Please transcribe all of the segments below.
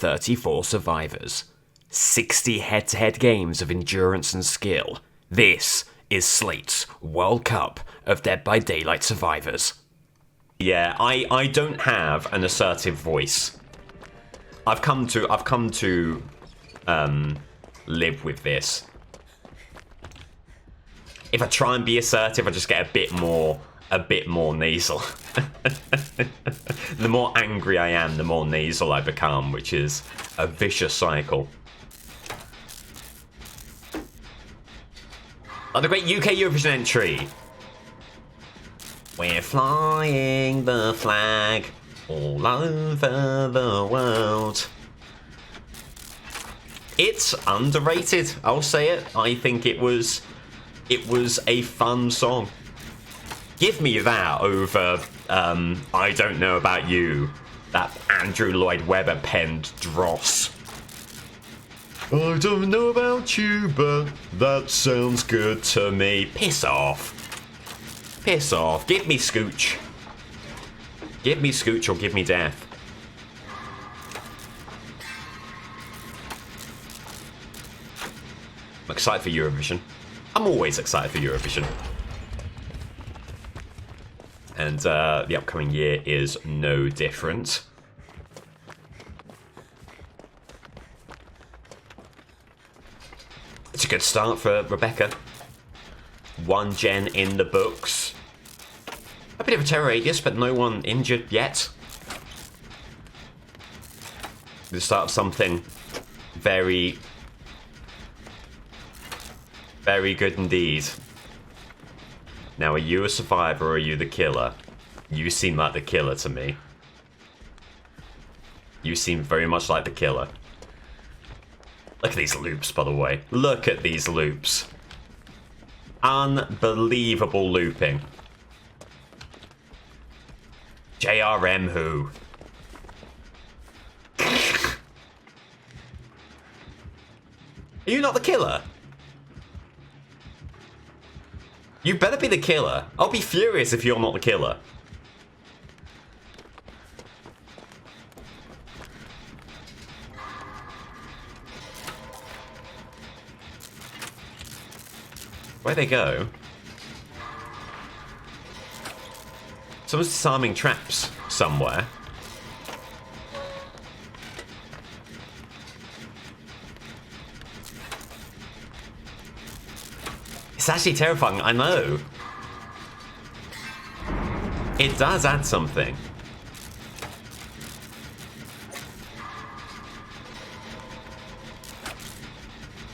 34 survivors. 60 head-to-head games of endurance and skill. This is Slate's World Cup of Dead by Daylight survivors. Yeah, I don't have an assertive voice. I've come to live with this. If I try and be assertive, I just get a bit more nasal. The more angry I am, the more nasal I become, which is a vicious cycle. Oh, the great UK Eurovision entry. We're flying the flag all over the world. It's underrated, I'll say it. I think it was a fun song. Give me that over, I Don't Know About You, that Andrew Lloyd Webber penned dross. I don't know about you, but that sounds good to me. Piss off. Piss off. Give me Scooch. Give me Scooch or give me death. I'm excited for Eurovision. I'm always excited for Eurovision. And the upcoming year is no different. It's a good start for Rebecca. 1 gen in the books. A bit of a terror radius, but no one injured yet. The start of something very, very good indeed. Now, are you a survivor or are you the killer? You seem like the killer to me. You seem very much like the killer. Look at these loops, by the way. Look at these loops. Unbelievable looping. JRM who? Are you not the killer? You better be the killer. I'll be furious if you're not the killer. Where'd they go? Someone's disarming traps somewhere. It's actually terrifying, I know. It does add something.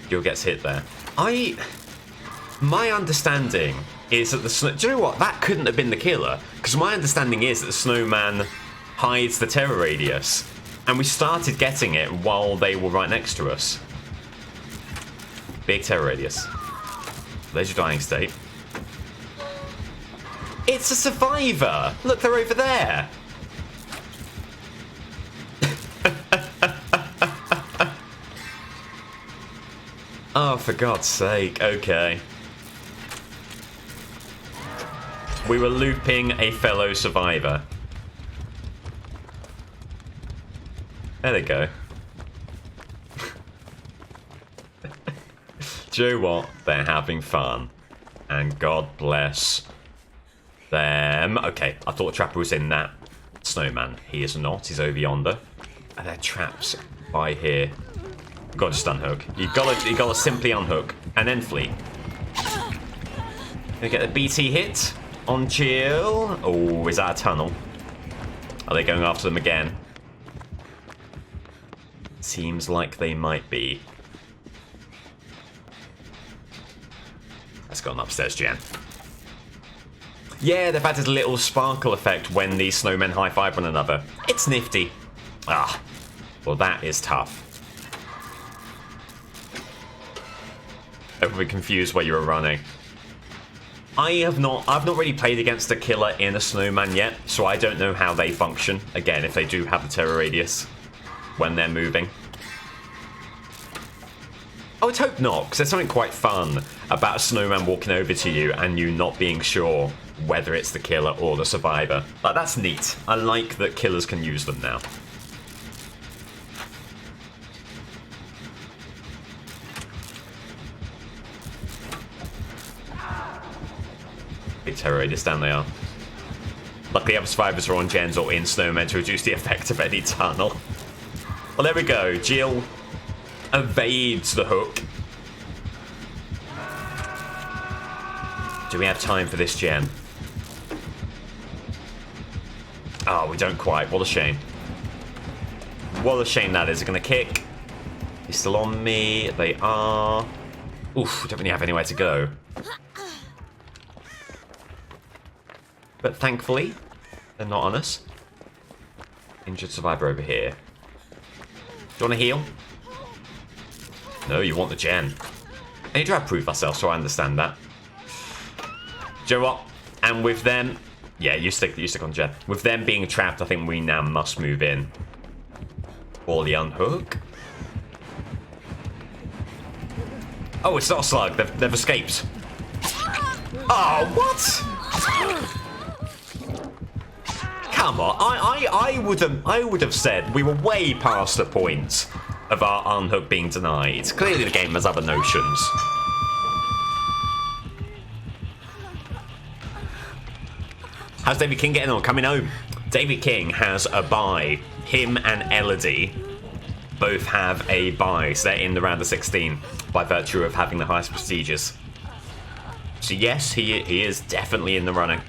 Gil gets hit there. My understanding is that the snow... Do you know what? That couldn't have been the killer. Because my understanding is that the snowman hides the terror radius. And we started getting it while they were right next to us. Big terror radius. There's your dying state. It's a survivor! Look, they're over there! Oh, for God's sake. Okay. We were looping a fellow survivor. There they go. Do you know what? They're having fun. And God bless them. Okay, I thought the trapper was in that snowman. He is not. He's over yonder. Are there traps by here? You gotta just unhook. You gotta simply unhook and then flee. Gonna get the BT hit on Jill. Oh, is that a tunnel? Are they going after them again? Seems like they might be. Let's go on upstairs, Jen. Yeah, they've added a little sparkle effect when these snowmen high-five one another. It's nifty. Ah, well that is tough. I've been confused where you were running. I've not really played against a killer in a snowman yet, so I don't know how they function. Again, if they do have the terror radius when they're moving. I would hope not, because there's something quite fun about a snowman walking over to you and you not being sure whether it's the killer or the survivor. Like, that's neat. I like that killers can use them now. terror radius. Down they are. Luckily, other survivors are on gens or in snowmen to reduce the effect of any tunnel. Well, there we go. Jill evades the hook. Do we have time for this gen? Oh, we don't quite. What a shame. What a shame that is. They're going to kick. He's still on me. They are. Oof, we don't really have anywhere to go. But thankfully, they're not on us. Injured survivor over here. Do you want to heal? No, you want the gen. And you do have proof ourselves, so I understand that. Do you know what? And with them... Yeah, you stick on gen. With them being trapped, I think we now must move in. Poorly unhook. Oh, it's not a slug. They've escaped. Oh, what? Come on. I would have said we were way past the point of our unhook being denied. Clearly the game has other notions. How's David King getting on? Coming home. David King has a bye. Him and Elodie both have a bye, so they're in the round of 16 by virtue of having the highest prestiges. So yes, he is definitely in the running.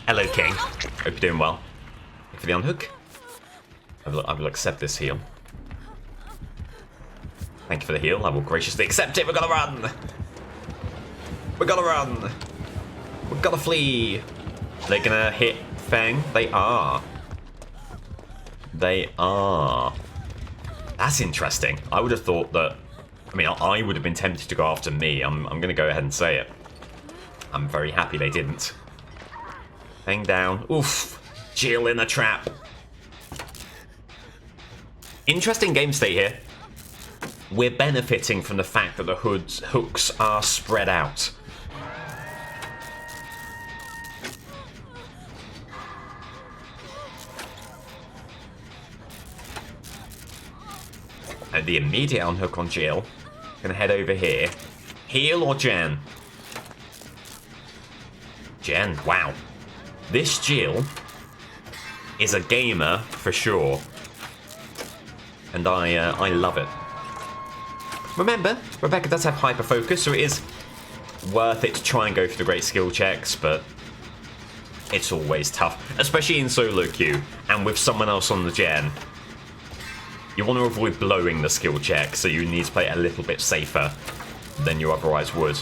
Hello, King. Hope you're doing well. For the unhook, I will accept this heal. Thank you for the heal. I will graciously accept it. We're gonna run. We're gonna run. We're gonna flee. They're gonna hit Feng. They are. They are. That's interesting. I would have thought that... I mean, I would have been tempted to go after me. I'm going to go ahead and say it. I'm very happy they didn't. Hang down. Oof. Jill in a trap. Interesting game state here. We're benefiting from the fact that the hooks are spread out. And the immediate unhook on Jill. Gonna head over here. Heal or Jen? Jen, wow. This Jill is a gamer for sure. And I love it. Remember, Rebecca does have hyper focus, so it is worth it to try and go for the great skill checks, but it's always tough, especially in solo queue and with someone else on the gen. You want to avoid blowing the skill check, so you need to play it a little bit safer than you otherwise would.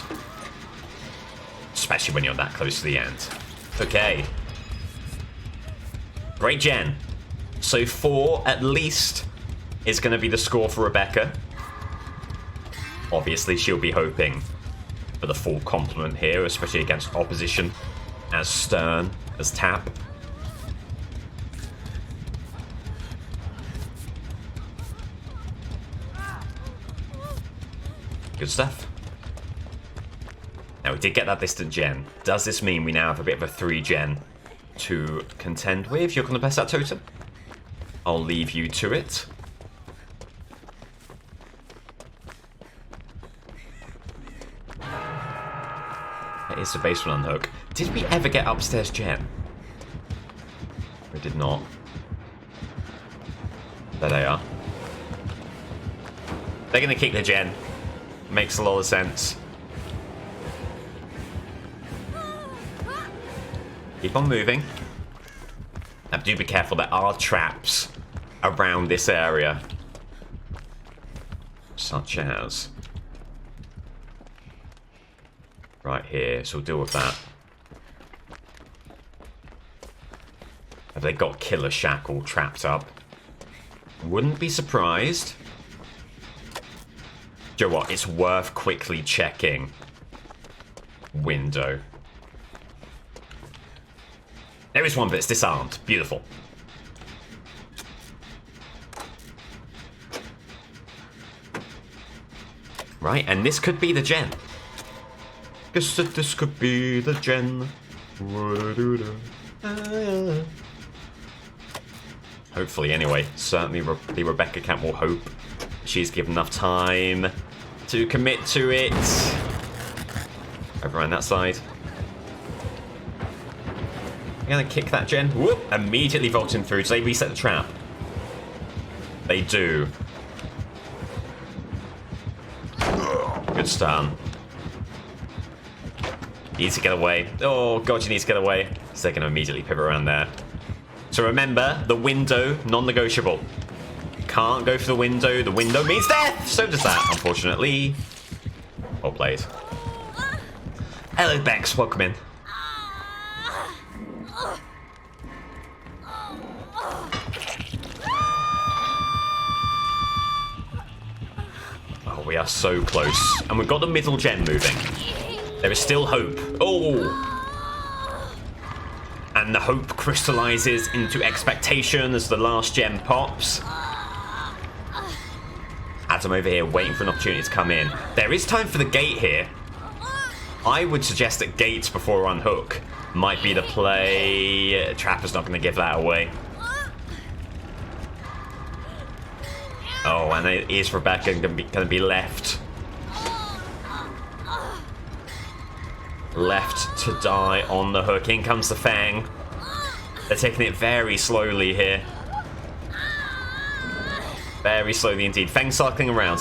Especially when you're that close to the end. Okay. Great gen. So 4 at least is going to be the score for Rebecca. Obviously she'll be hoping for the full complement here, especially against opposition as stern as Tapp. Good stuff. Now, we did get that distant gen. Does this mean we now have a bit of a 3 gen to contend with? You're going to press that totem? I'll leave you to it. That is the basement unhook. Did we ever get upstairs gen? We did not. There they are. They're going to kick the gen. Makes a lot of sense. Keep on moving. Now do be careful, there are traps around this area. Such as... right here, so we'll deal with that. Have they got Killer Shackle trapped up? Wouldn't be surprised. Do you know what? It's worth quickly checking. Window. There is one, but it's disarmed. Beautiful. Right, and this could be the gen. Guess that this could be the gen. Hopefully, anyway. Certainly, the Rebecca Camp will hope she's given enough time to commit to it. Over on that side. They're gonna kick that gen. Whoop! Immediately vaulting through. Do they reset the trap? They do. Good stun. Needs to get away. Oh god, you need to get away. So they're gonna immediately pivot around there. So remember, the window, non-negotiable. Can't go for the window. The window means death! So does that, unfortunately. Well played. Hello, Bex. Welcome in. Oh, we are so close. And we've got the middle gen moving. There is still hope. Oh! And the hope crystallizes into expectation as the last gem pops. Adam over here waiting for an opportunity to come in. There is time for the gate here. I would suggest that gates before unhook might be the play. Trapper's not going to give that away. Oh, and is Rebecca going to be left? Left to die on the hook. In comes the Fang. They're taking it very slowly here. Very slowly indeed. Fang cycling around.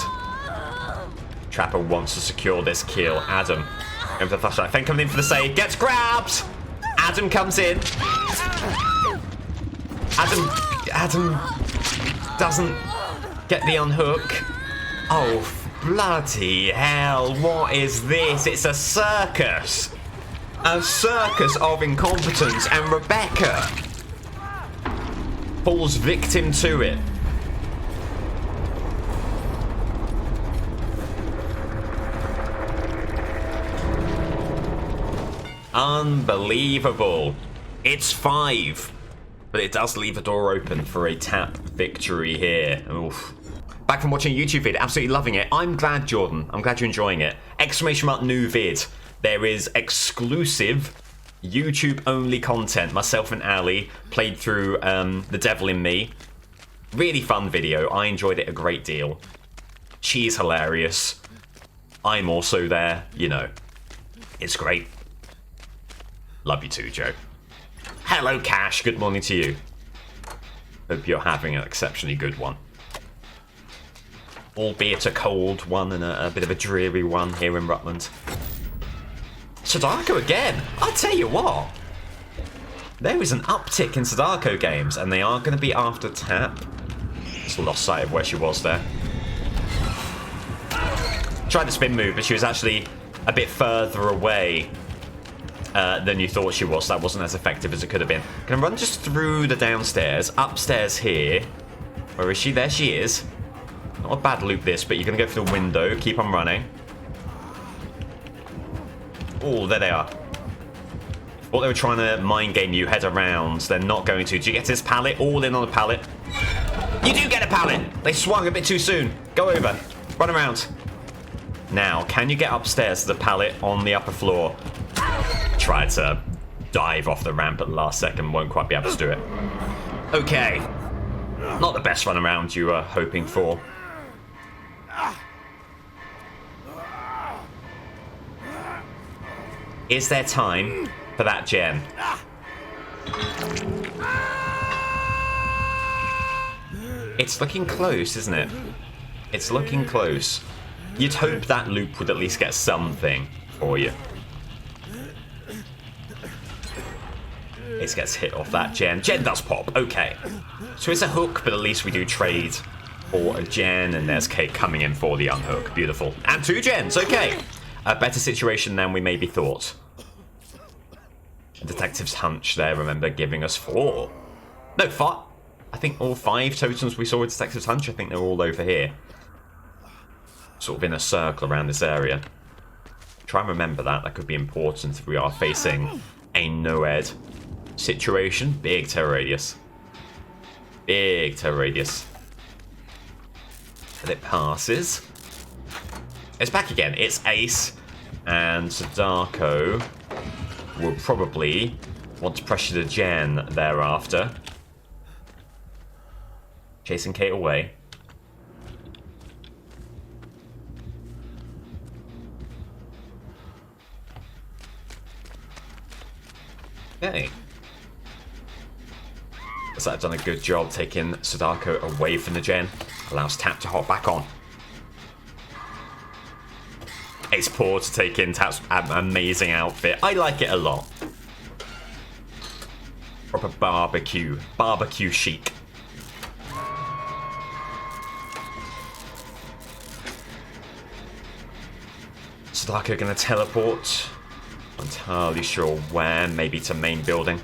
Trapper wants to secure this kill. Adam going for the flashlight. Fang coming in for the save. Gets grabbed. Adam comes in. Adam doesn't get the unhook. Oh, bloody hell. What is this? It's a circus. A circus of incompetence. And Rebecca falls victim to it. Unbelievable. It's 5. But it does leave the door open for a Tapp victory here. Oof. Back from watching a YouTube vid, absolutely loving it. I'm glad, Jordan. I'm glad you're enjoying it. Exclamation mark new vid. There is exclusive YouTube-only content. Myself and Ali played through The Devil in Me. Really fun video. I enjoyed it a great deal. She's hilarious. I'm also there. You know, it's great. Love you too, Joe. Hello, Cash. Good morning to you. Hope you're having an exceptionally good one. Albeit a cold one and a bit of a dreary one here in Rutland. Sadako again. I'll tell you what. There is an uptick in Sadako games, and they are going to be after Tapp. Just lost sight of where she was there. Tried the spin move, but she was actually a bit further away than you thought she was. That wasn't as effective as it could have been. Gonna run just through the downstairs. Upstairs here. Where is she? There she is. Not a bad loop this, but you're gonna go for the window. Keep on running. Oh, there they are. Thought they were trying to mind game you, head around. They're not going to. Do you get this pallet? All in on the pallet. You do get a pallet! They swung a bit too soon. Go over. Run around. Now, can you get upstairs to the pallet on the upper floor? Tried to dive off the ramp at the last second. Won't quite be able to do it. Okay. Not the best run around you were hoping for. Is there time for that gen? It's looking close, isn't it? It's looking close. You'd hope that loop would at least get something for you. It gets hit off that gen. Gen does pop. Okay. So it's a hook, but at least we do trade for a gen, and there's Kate coming in for the unhook. Beautiful. And 2 gens. Okay. A better situation than we maybe thought. Detective's hunch there, remember, giving us 4. No, 5. I think all 5 totems we saw with Detective's hunch, I think they're all over here. Sort of in a circle around this area. Try and remember that. That could be important if we are facing a no-ed situation. Big terror radius. Big terror radius. And it passes. It's back again. It's Ace. And Sadako will probably want to pressure the gen thereafter. Chasing Kate away. Okay. that have done a good job taking Sadako away from the gen. Allows Tapp to hop back on. It's poor to take in Tapp's amazing outfit. I like it a lot. Proper barbecue chic. Sadako gonna teleport. Not entirely sure where. Maybe to main building.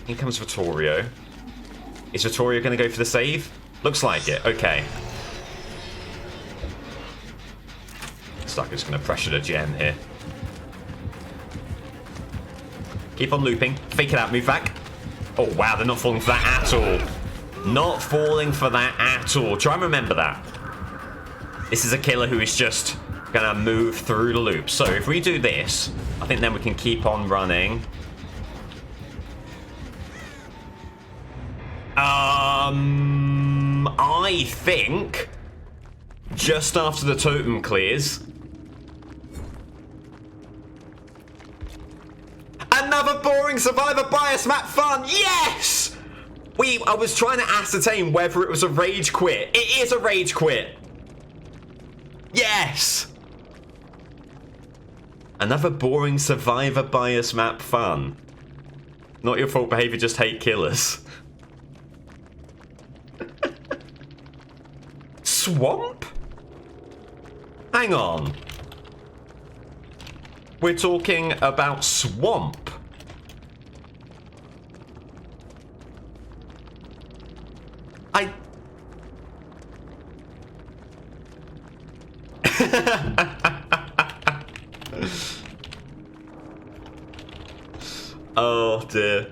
In comes Vittorio. Is Vittorio gonna go for the save? Looks like it. Okay. Sadako's gonna pressure the gen here. Keep on looping. Fake it out. Move back. Oh wow, they're not falling for that at all. Not falling for that at all. Try and remember that. This is a killer who is just gonna move through the loop. So if we do this, I think then we can keep on running. I think just after the totem clears. Another boring survivor bias map fun. Yes! I was trying to ascertain whether it was a rage quit. It is a rage quit. Yes! Another boring survivor bias map fun. Not your fault behavior, just hate killers. Swamp? Hang on. We're talking about swamp. Oh dear.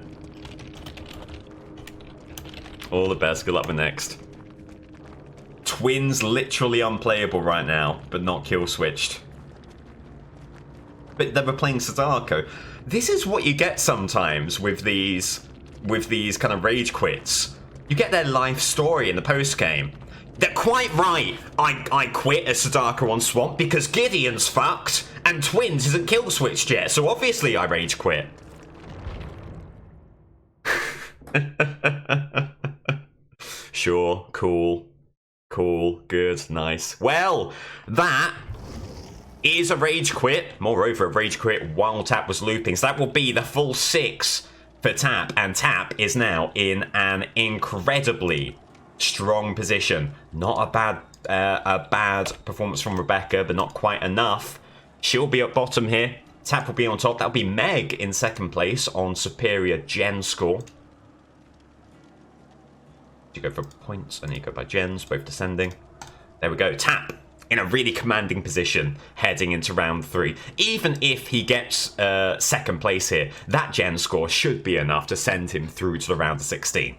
All the best. Good luck with next. Twins literally unplayable right now, but not kill switched. But they were playing Sadako. This is what you get sometimes with these kind of rage quits. You get their life story in the post game. They're quite right. I quit as Sadako on Swamp because Gideon's fucked and Twins isn't kill switched yet, so obviously I rage quit. Sure, cool, good, nice. Well, that is a rage quit. Moreover, a rage quit while Tapp was looping. So that will be the full 6 for Tapp, and Tapp is now in an incredibly strong position. Not a bad performance from Rebecca, but not quite enough. She'll be at bottom here. Tapp will be on top. That'll be Meg in second place on superior gen score. You go for points and you go by gens, both descending. There we go. Tapp in a really commanding position heading into round 3. Even if he gets second place here, that gen score should be enough to send him through to the round of 16.